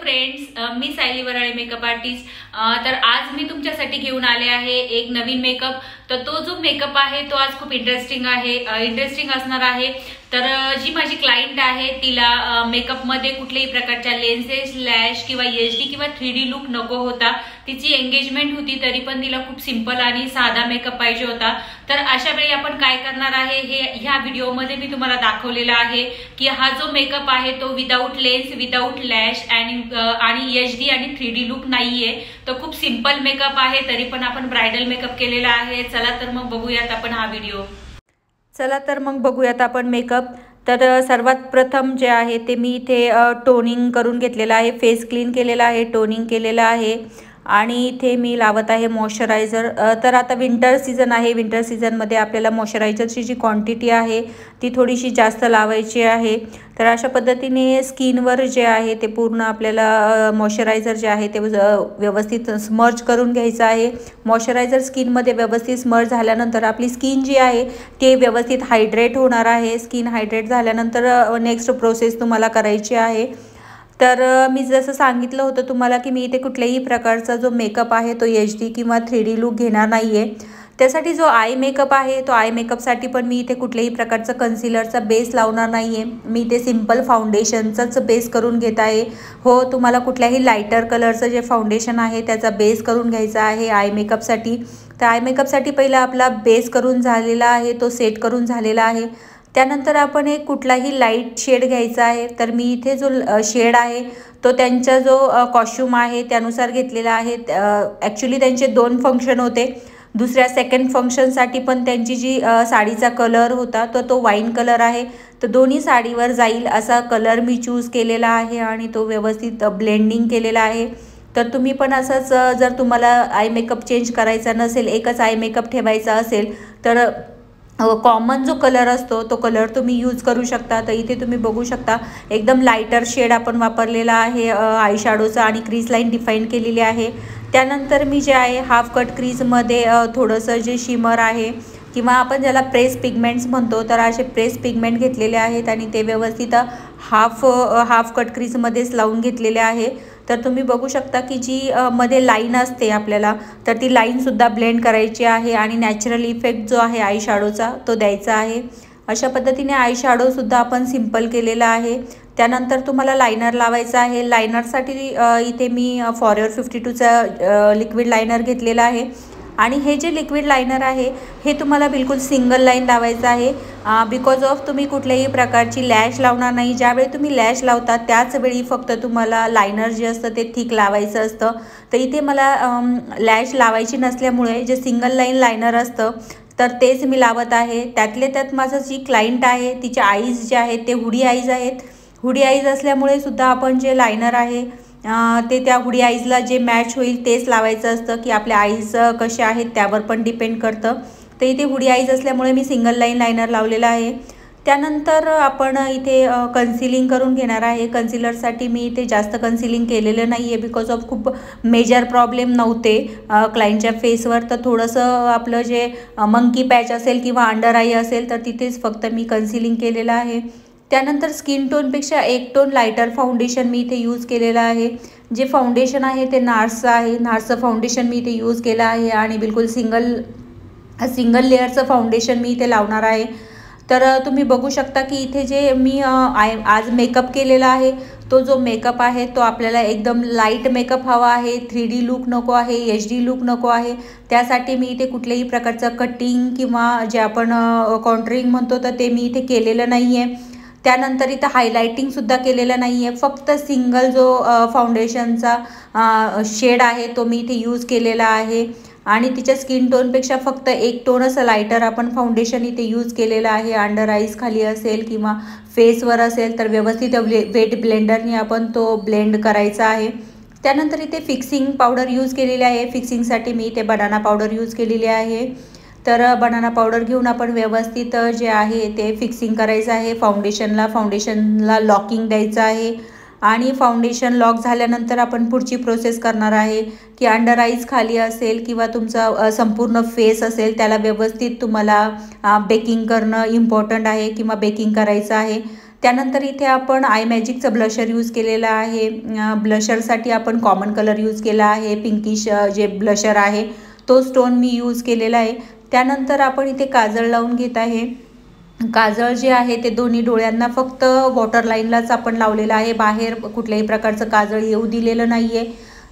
Friends, मी सायली वराळे makeup artist. तर आज मी तुमच्यासाठी घेऊन आले आहे एक नवीन मेकअप। तर तो जो मेकअप आहे तो आज खूप इंटरेस्टिंग असणार आहे। तर जी माझी क्लायंट आहे तिला मेकअप मध्ये कुठल्याही प्रकारच्या लेन्सेस, लॅश किंवा एचडी किंवा 3D लुक नको होता। तिची एंगेजमेंट होती तरी पण तिला खूप सिंपल आणि साधा मेकअप पाहिजे होता। तर अशा वेळी आपण काय करणार आहे हे ह्या व्हिडिओमध्ये मी तुम्हाला दाखवलेला आहे की हा जो मेकअप आहे तो विदाउट लेन्स, विदाउट लॅश आणि एचडी आणि 3D लुक नाहीये। तो खूप सिंपल मेकअप आहे, तरी पण आपण ब्राइडल मेकअप केलेला आहे। चला तर मग बघूयात आपण हा व्हिडिओ। चला तर मग बघूयात आपण मेकअप। तर सर्वात प्रथम जे आहे ते मी इथे टोनिंग करून घेतलेला आहे, फेस क्लीन केलेला आहे, टोनिंग केलेला आहे आणि इथे मी लावत आहे मॉइश्चरायझर। तर आता विंटर सीझन आहे, विंटर सीझनमध्ये आपल्याला मॉइश्चरायझरची जी क्वांटिटी आहे ती थोडीशी जास्त लावायची आहे। तर अशा पद्धतीने स्किनवर जे आहे ते पूर्ण आपल्याला मॉइश्चरायझर जे आहे ते व्यवस्थित स्मर्ज करून घ्यायचं आहे। मॉइश्चरायझर स्किनमध्ये व्यवस्थित स्मर्ज झाल्यानंतर आपली स्किन जी आहे ते व्यवस्थित हायड्रेट होणार आहे। स्किन हायड्रेट झाल्यानंतर नेक्स्ट प्रोसेस तुम्हाला करायची आहे। तर मी जसं सांगितलं होतं तुम्हाला की मी इथे कुठल्याही प्रकारचा जो मेकअप आहे तो एचडी किंवा 3D लुक घेणार नाही आहे। त्यासाठी जो आय मेकअप आहे तो आय मेकअपसाठी पण मी इथे कुठल्याही प्रकारचा कन्सिलरचा बेस लावणार नाही आहे। मी इथे सिंपल फाउंडेशनचाच बेस करून घेत आहे। हो, तुम्हाला कुठल्याही लायटर कलरचं जे फाउंडेशन आहे त्याचा बेस करून घ्यायचा आहे आय मेकअपसाठी। तर आय मेकअपसाठी पहिला आपला बेस करून झालेला आहे, तो सेट करून झालेला आहे। त्यानंतर आपण एक कुठलाही लाईट शेड घ्यायचा आहे। तर मी इथे जो शेड आहे तो त्यांचा जो कॉस्ट्यूम आहे त्यानुसार घेतलेला आहे। ॲक्च्युली त्यांचे 2 फंक्शन होते। दुसऱ्या सेकंड फंक्शनसाठी पण त्यांची जी साडीचा कलर होता तो वाईन कलर आहे। तर दोन्ही साडीवर जाईल असा कलर मी चूज केलेला आहे आणि तो व्यवस्थित ब्लेंडिंग केलेला आहे। तर तुम्ही पण असंच जर तुम्हाला आय मेकअप चेंज करायचा नसेल, एकच आय मेकअप ठेवायचा असेल तर कॉमन जो कलर असतो तो कलर तुम्ही यूज करू शकता। तर इथे तुम्ही बघू शकता एकदम लायटर शेड आपण वापरलेला आहे आय शॅडोचा आणि क्रीज लाईन डिफाईन केलेली आहे। त्यानंतर मी जे आहे हाफ कट क्रीजमध्ये थोडंसं जे शिमर आहे किंवा आपण ज्याला प्रेस पिगमेंट्स म्हणतो तर असे प्रेस पिगमेंट घेतलेले आहेत आणि ते व्यवस्थित हाफ कट क्रीजमध्येच लावून घेतलेले आहे। तर तुम्ही बघू शकता की जी मध्ये लाईन असते आपल्याला तर ती लाईनसुद्धा ब्लेंड करायची आहे आणि नॅचरल इफेक्ट जो आहे आय शॅडोचा तो द्यायचा आहे। अशा पद्धतीने आय शॅडोसुद्धा आपण सिंपल केलेला आहे। त्यानंतर तुम्हाला लायनर लावायचा आहे। लायनरसाठी इथे मी फॉरएवर 52चा लिक्विड लायनर घेतलेला आहे आणि हे जे लिक्विड लायनर आहे हे तुम्हाला बिलकुल सिंगल लाईन लावायचं आहे बिकॉज ऑफ तुम्ही कुठल्याही प्रकारची लॅश लावणार नाही। ज्यावेळी तुम्ही लॅश लावता त्याच वेळी फक्त तुम्हाला लायनर जे असतं ते थिक लावायचं असतं। तर इथे मला लॅश लावायची नसल्यामुळे जे सिंगल लाईन लायनर असतं तर तेच मी लावत आहे। त्यातले त्यात माझं जी क्लायंट आहे तिचे आईज जे आहेत ते हुडी आईज आहेत। हुडी आईज असल्यामुळे सुद्धा आपण जे लायनर आहे ते त्या हुडी आईजला जे मॅच होईल तेच लावायचं असतं की आपल्या आईज कशा आहेत त्यावर पण डिपेंड करतं। तर इथे हुडी आईज असल्यामुळे मी सिंगल लाईन लायनर लावलेला आहे। त्यानंतर आपण इथे कन्सिलिंग करून घेणार आहे। कन्सिलरसाठी मी इथे जास्त कन्सिलिंग केलेलं नाही आहे बिकॉज ऑफ खूप मेजर प्रॉब्लेम नव्हते क्लायंटच्या फेसवर। तर थोडंसं आपलं जे मंकी पॅच असेल किंवा अंडर आई असेल तर तिथेच फक्त मी कन्सिलिंग केलेलं आहे। त्यानंतर स्किन टोनपेक्षा 1 टोन लायटर फाउंडेशन मी इथे यूज केलेलं आहे। जे फाउंडेशन आहे ते नार्सचं आहे। नार्सचं फाउंडेशन मी इथे यूज केलं आहे आणि बिलकुल सिंगल लेअरचं फाउंडेशन मी इथे लावणार आहे। तर तुम्ही बघू शकता की इथे जे मी आज मेकअप केलेला आहे तो जो मेकअप आहे तो आपल्याला एकदम लाईट मेकअप हवा आहे। 3D लुक नको आहे, एचडी लुक नको आहे। त्यासाठी मी इथे कुठल्याही प्रकारचं कटिंग किंवा जे आपण कॉन्टरिंग म्हणतो तर ते मी इथे केलेलं नाही आहे। त्यानंतर इथं हायलायटिंगसुद्धा केलेलं नाही आहे। फक्त सिंगल जो फाउंडेशनचा शेड आहे तो मी इथे यूज केलेला आहे आणि तिच्या स्किन टोनपेक्षा फक्त 1 टोन असं लायटर आपण फाउंडेशन इथे यूज केलेलं आहे। अंडर आईज खाली असेल किंवा फेसवर असेल तर व्यवस्थित वेट ब्लेंडरने आपण तो ब्लेंड करायचा आहे। त्यानंतर इथे फिक्सिंग पावडर यूज केलेली आहे। फिक्सिंगसाठी मी इथे बनाना पावडर यूज केलेली आहे। तर बनाना पावडर घेऊन आपण व्यवस्थित जे आहे ते फिक्सिंग करायचं आहे। फाउंडेशनला लॉकिंग द्यायचं आहे आणि फाउंडेशन लॉक झाल्यानंतर आपण पुढची प्रोसेस करणार आहे की अंडर आईज खाली असेल किंवा तुमचा संपूर्ण फेस असेल त्याला व्यवस्थित तुम्हाला बेकिंग करणं इम्पॉर्टंट आहे किंवा बेकिंग करायचं आहे। त्यानंतर इथे आपण आय मॅजिकचं ब्लशर यूज केलेलं आहे. ब्लशरसाठी आपण कॉमन कलर यूज केला आहे, पिंकिश जे ब्लशर आहे तो स्टोन मी यूज केलेला आहे. त्यानंतर आपण इथे काजळ लावून घेत आहे. काजळ जे आहे ते दोन्ही डोळ्यांना फक्त वॉटर लाईनलाच आपण लावलेलं आहे, बाहेर कुठल्याही प्रकारचं काजळ येऊ दिलेलं नाही आहे.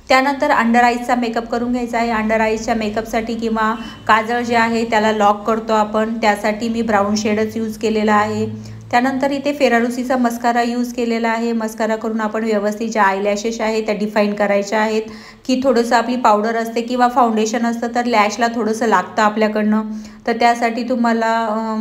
त्यानंतर अंडर आईजचा मेकअप करून घ्यायचा आहे. अंडर आईजच्या मेकअपसाठी किंवा काजळ जे आहे त्याला लॉक करतो आपण, त्यासाठी मी ब्राऊन शेडच यूज केलेला आहे. त्यानंतर इथे फेरारुसीचा मस्कारा यूज केलेला आहे. मस्कारा करून आपण व्यवस्थित ज्या आयलॅशेस आहे त्या डिफाईन करायच्या आहेत, की थोडंसं आपली पावडर असते किंवा फाउंडेशन असतं तर लॅशला थोडंसं लागतं आपल्याकडनं, तर त्यासाठी तुम्हाला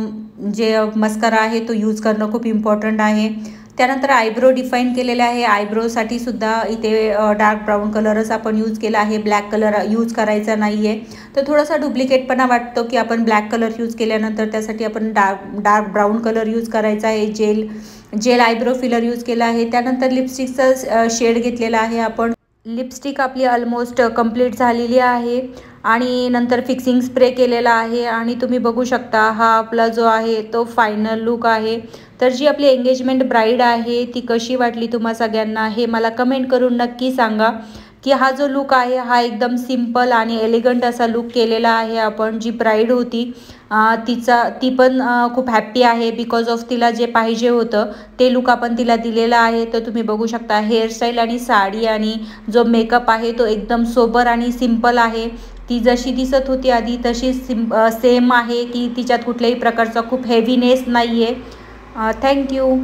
जे मस्कारा आहे तो यूज करणं खूप इम्पॉर्टंट आहे. त्यानंतर आयब्रो डिफाईन केलेले आहे. आयब्रोसाठी सुद्धा इथे डार्क ब्राऊन कलरच आपण यूज केला आहे, ब्लॅक कलर यूज करायचा नाही आहे. तर थोडासा डुप्लिकेटपणा वाटतो की आपण ब्लॅक कलर यूज केल्यानंतर, त्यासाठी आपण डार्क ब्राऊन कलर यूज करायचा आहे. जेल आयब्रो फिलर यूज केला आहे. त्यानंतर लिपस्टिकचा शेड घेतलेला आहे आपण. लिपस्टिक आपली ऑलमोस्ट कंप्लीट झालेली आहे आणि नंतर फिक्सिंग स्प्रे केलेला आहे आणि तुम्ही बघू शकता हा आपला जो आहे तो फायनल लुक आहे. तर जी आपली एंगेजमेंट ब्राईड आहे ती कशी वाटली तुम्हा सगळ्यांना हे मला कमेंट करून नक्की सांगा, की हा जो लुक आहे हा एकदम सिंपल आणि एलिगंट असा लुक केलेला आहे आपण. जी ब्राईड होती ती पण खूप हॅप्पी आहे बिकॉज ऑफ तिला जे पाहिजे होतं ते लुक आपण तिला दिलेलं आहे. तर तुम्ही बघू शकता हेअरस्टाईल आणि साडी आणि जो मेकअप आहे तो एकदम सोबर आणि सिंपल आहे. ती जशी दिसत होती आधी तशी सेम आहे, की तिच्यात कुठल्याही प्रकारचा खूप हेवीनेस नाही आहे. थँक्यू.